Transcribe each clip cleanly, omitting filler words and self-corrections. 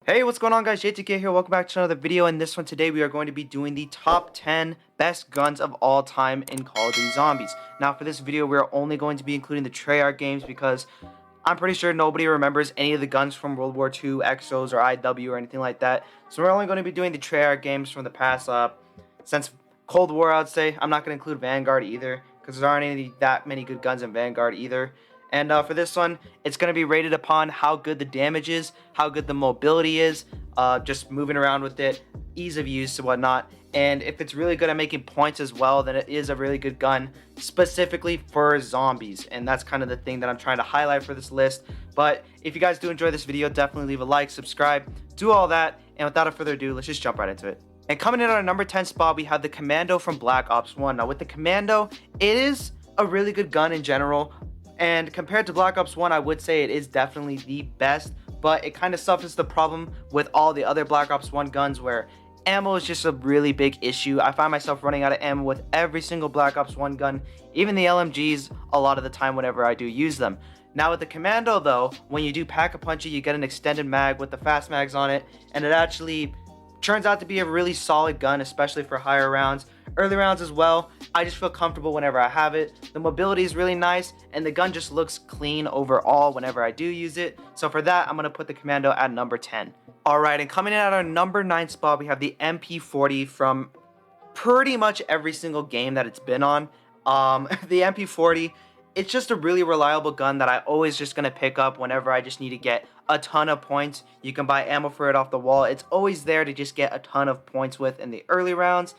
Hey, what's going on guys, JTK here, welcome back to another video. In this one today we are going to be doing the top 10 best guns of all time in Call of Duty Zombies. Now for this video we are only going to be including the Treyarch games because I'm pretty sure nobody remembers any of the guns from World War II, Exos, or IW or anything like that. So we're only going to be doing the Treyarch games from the past, since Cold War I'd say. I'm not going to include Vanguard either because there aren't that many good guns in Vanguard either. And for this one, it's going to be rated upon how good the damage is, how good the mobility is, just moving around with it, ease of use and whatnot. And if it's really good at making points as well, then it is a really good gun, specifically for zombies. And that's kind of the thing that I'm trying to highlight for this list. But if you guys do enjoy this video, definitely leave a like, subscribe, do all that. And without further ado, let's just jump right into it. And coming in at our number 10 spot, we have the Commando from Black Ops 1. Now with the Commando, it is a really good gun in general. And compared to Black Ops 1, I would say it is definitely the best, but it kind of suffers the problem with all the other Black Ops 1 guns where ammo is just a really big issue. I find myself running out of ammo with every single Black Ops 1 gun, even the LMGs a lot of the time whenever I do use them. Now with the Commando though, when you do pack-a-punch it, you get an extended mag with the fast mags on it, and it actually turns out to be a really solid gun, especially for higher rounds. Early rounds as well, I just feel comfortable whenever I have it. The mobility is really nice, and the gun just looks clean overall whenever I do use it. So for that, I'm going to put the Commando at number 10. Alright, and coming in at our number 9 spot, we have the MP40 from pretty much every single game that it's been on. The MP40, it's just a really reliable gun that I always just going to pick up whenever I just need to get a ton of points. You can buy ammo for it off the wall. It's always there to just get a ton of points with in the early rounds.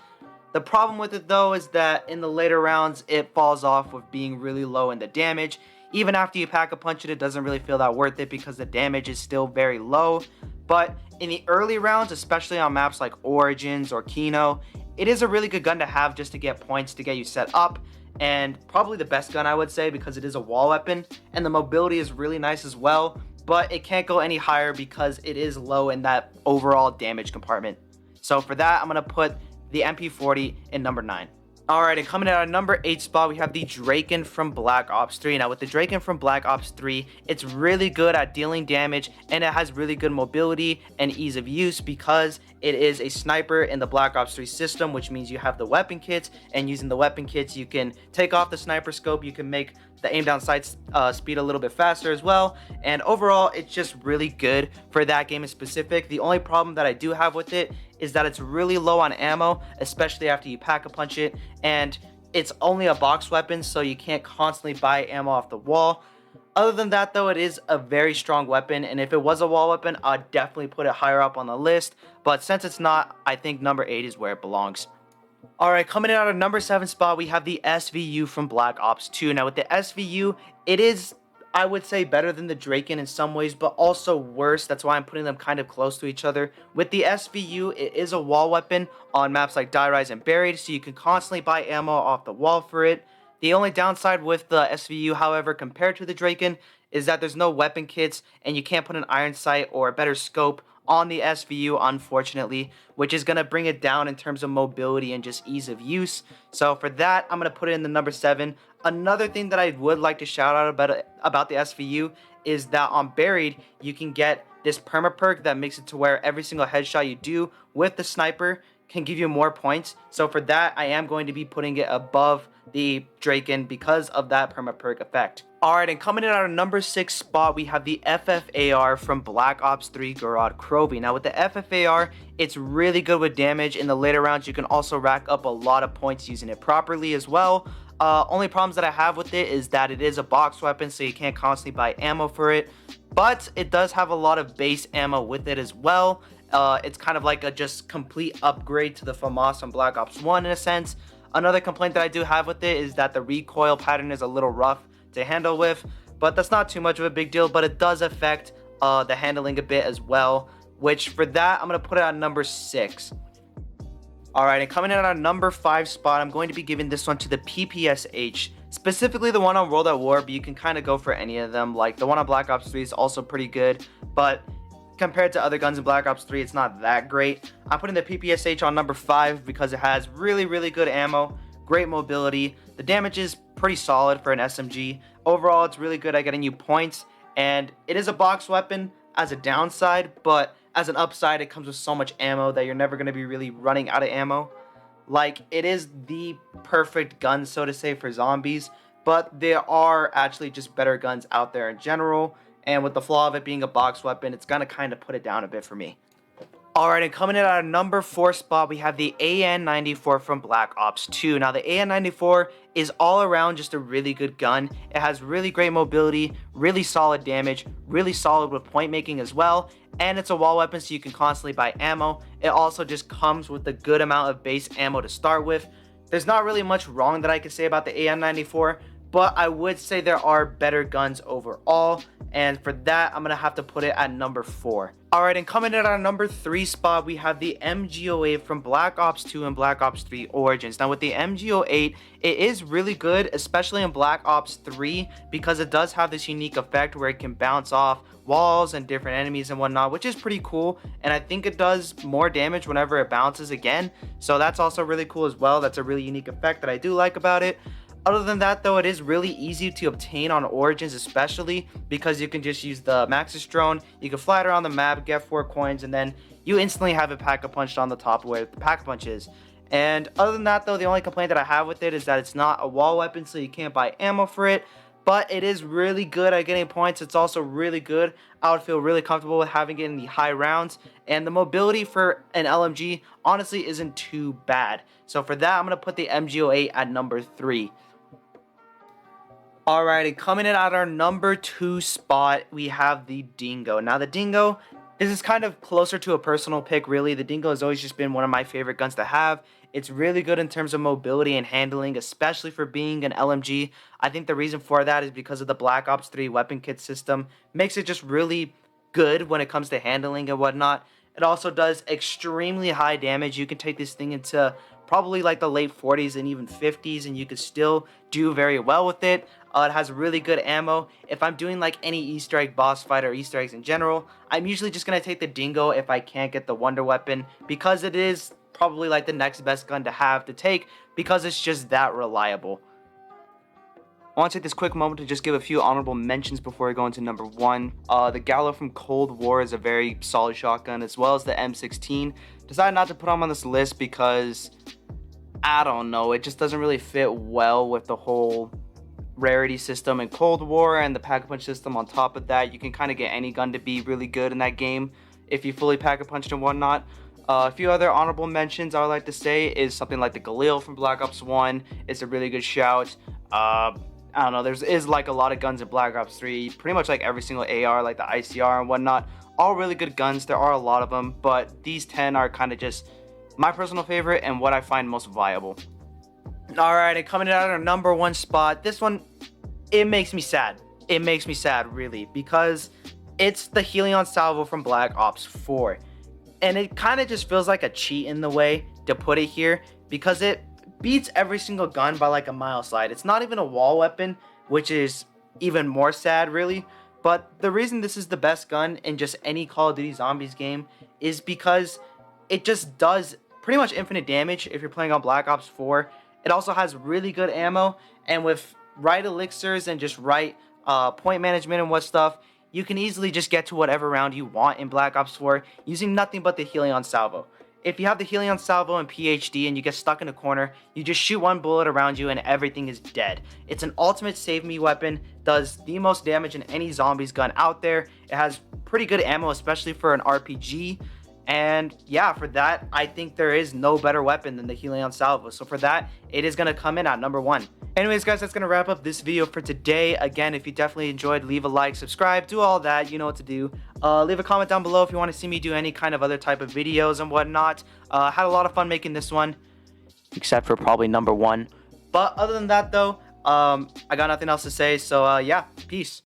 The problem with it though is that in the later rounds it falls off with being really low in the damage. Even after you pack-a-punch it, it doesn't really feel that worth it because the damage is still very low. But in the early rounds, especially on maps like Origins or Kino, it is a really good gun to have just to get points to get you set up. And probably the best gun I would say because it is a wall weapon and the mobility is really nice as well. But it can't go any higher because it is low in that overall damage compartment. So for that, I'm going to put the MP40 in number 9. Alright, and coming in at our number 8 spot, we have the Draken from Black Ops 3. Now with the Draken from Black Ops 3, it's really good at dealing damage and it has really good mobility and ease of use because it is a sniper in the Black Ops 3 system, which means you have the weapon kits, and using the weapon kits you can take off the sniper scope, you can make the aim down sight speed a little bit faster as well, and overall it's just really good for that game in specific. The only problem that I do have with it is that it's really low on ammo, especially after you pack-a-punch it, and it's only a box weapon, so you can't constantly buy ammo off the wall. Other than that though, it is a very strong weapon, and if it was a wall weapon, I'd definitely put it higher up on the list, but since it's not, I think number 8 is where it belongs. Alright, coming in at our number 7 spot, we have the SVU from Black Ops 2. Now with the SVU, it is, I would say, better than the Draken in some ways, but also worse. That's why I'm putting them kind of close to each other. With the SVU, it is a wall weapon on maps like Die Rise and Buried, so you can constantly buy ammo off the wall for it. The only downside with the SVU, however, compared to the Draken, is that there's no weapon kits, and you can't put an iron sight or a better scope on the SVU, unfortunately, which is going to bring it down in terms of mobility and just ease of use. So for that, I'm going to put it in the number 7. Another thing that I would like to shout out about the SVU is that on Buried, you can get this perma perk that makes it to where every single headshot you do with the sniper can give you more points. So for that, I am going to be putting it above the Draken because of that perma perk effect. Alright, and coming in at our number 6 spot, we have the FFAR from Black Ops 3 Gorod Krovi. Now with the FFAR, it's really good with damage. In the later rounds, you can also rack up a lot of points using it properly as well. Only problems that I have with it is that it is a box weapon, so you can't constantly buy ammo for it. But it does have a lot of base ammo with it as well. It's kind of like a just complete upgrade to the FAMAS on Black Ops 1 in a sense. Another complaint that I do have with it is that the recoil pattern is a little rough to handle with, but that's not too much of a big deal, but it does affect the handling a bit as well, which for that, I'm going to put it on number 6. Alright, and coming in at our number 5 spot, I'm going to be giving this one to the PPSH, specifically the one on World at War, but you can kind of go for any of them. Like the one on Black Ops 3 is also pretty good, but compared to other guns in Black Ops 3, it's not that great. I'm putting the PPSH on number 5 because it has really, really good ammo, great mobility. The damage is pretty solid for an SMG. Overall, it's really good at getting you points, and it is a box weapon as a downside, but as an upside, it comes with so much ammo that you're never going to be really running out of ammo. Like, it is the perfect gun, so to say, for zombies, but there are actually just better guns out there in general, and with the flaw of it being a box weapon, it's going to kind of put it down a bit for me. Alright, and coming in at our number 4 spot, we have the AN-94 from Black Ops 2. Now, the AN-94 is all around just a really good gun. It has really great mobility, really solid damage, really solid with point making as well, and it's a wall weapon, so you can constantly buy ammo. It also just comes with a good amount of base ammo to start with. There's not really much wrong that I could say about the AN-94, but I would say there are better guns overall, and for that, I'm going to have to put it at number 4. Alright, and coming in at our number 3 spot, we have the MGO8 from Black Ops 2 and Black Ops 3 Origins. Now, with the MGO8, it is really good, especially in Black Ops 3, because it does have this unique effect where it can bounce off walls and different enemies and whatnot, which is pretty cool, and I think it does more damage whenever it bounces again, so that's also really cool as well. That's a really unique effect that I do like about it. Other than that, though, it is really easy to obtain on Origins, especially because you can just use the Maxis drone. You can fly it around the map, get 4 coins, and then you instantly have it pack-a-punched on the top where the pack-a-punch is. And other than that, though, the only complaint that I have with it is that it's not a wall weapon, so you can't buy ammo for it. But it is really good at getting points. It's also really good. I would feel really comfortable with having it in the high rounds. And the mobility for an LMG honestly isn't too bad. So for that, I'm going to put the MGO8 at number 3. Alright, and coming in at our number 2 spot, we have the Dingo. Now, the Dingo, this is kind of closer to a personal pick, really. The Dingo has always just been one of my favorite guns to have. It's really good in terms of mobility and handling, especially for being an LMG. I think the reason for that is because of the Black Ops 3 weapon kit system. Makes it just really good when it comes to handling and whatnot. It also does extremely high damage. You can take this thing into probably like the late 40s and even 50s, and you can still do very well with it. It has really good ammo. If I'm doing like any Easter egg boss fight or Easter eggs in general, I'm usually just going to take the Dingo if I can't get the Wonder Weapon, because it is probably like the next best gun to have to take, because it's just that reliable. I want to take this quick moment to just give a few honorable mentions before I go into number 1. The Gallo from Cold War is a very solid shotgun, as well as the M16. Decided not to put them on this list because, I don't know, it just doesn't really fit well with the whole rarity system in Cold War and the pack-a-punch system on top of that. You can kind of get any gun to be really good in that game if you fully pack-a-punched and whatnot. A few other honorable mentions I would like to say is something like the Galil from Black Ops 1. It's a really good shout. I don't know, is like a lot of guns in Black Ops 3. Pretty much like every single AR, like the ICR and whatnot. All really good guns. There are a lot of them, but these 10 are kind of just my personal favorite and what I find most viable. Alright, and coming in at our number 1 spot, this one, it makes me sad. It makes me sad, really, because it's the Helion Salvo from Black Ops 4. And it kind of just feels like a cheat in the way to put it here, because it beats every single gun by like a mile slide. It's not even a wall weapon, which is even more sad, really. But the reason this is the best gun in just any Call of Duty Zombies game is because it just does pretty much infinite damage if you're playing on Black Ops 4. It also has really good ammo, and with right elixirs and just right point management and what stuff, you can easily just get to whatever round you want in Black Ops 4 using nothing but the Helion Salvo. If you have the Helion Salvo and PhD and you get stuck in a corner, you just shoot one bullet around you and everything is dead. It's an ultimate save me weapon, does the most damage in any zombies gun out there. It has pretty good ammo, especially for an RPG. And yeah, for that, I think there is no better weapon than the Helion Salvo. So for that, it is going to come in at number 1. Anyways, guys, that's going to wrap up this video for today. Again, if you definitely enjoyed, leave a like, subscribe, do all that. You know what to do. Leave a comment down below if you want to see me do any kind of other type of videos and whatnot. Had a lot of fun making this one, except for probably number 1. But other than that, though, I got nothing else to say. So yeah, peace.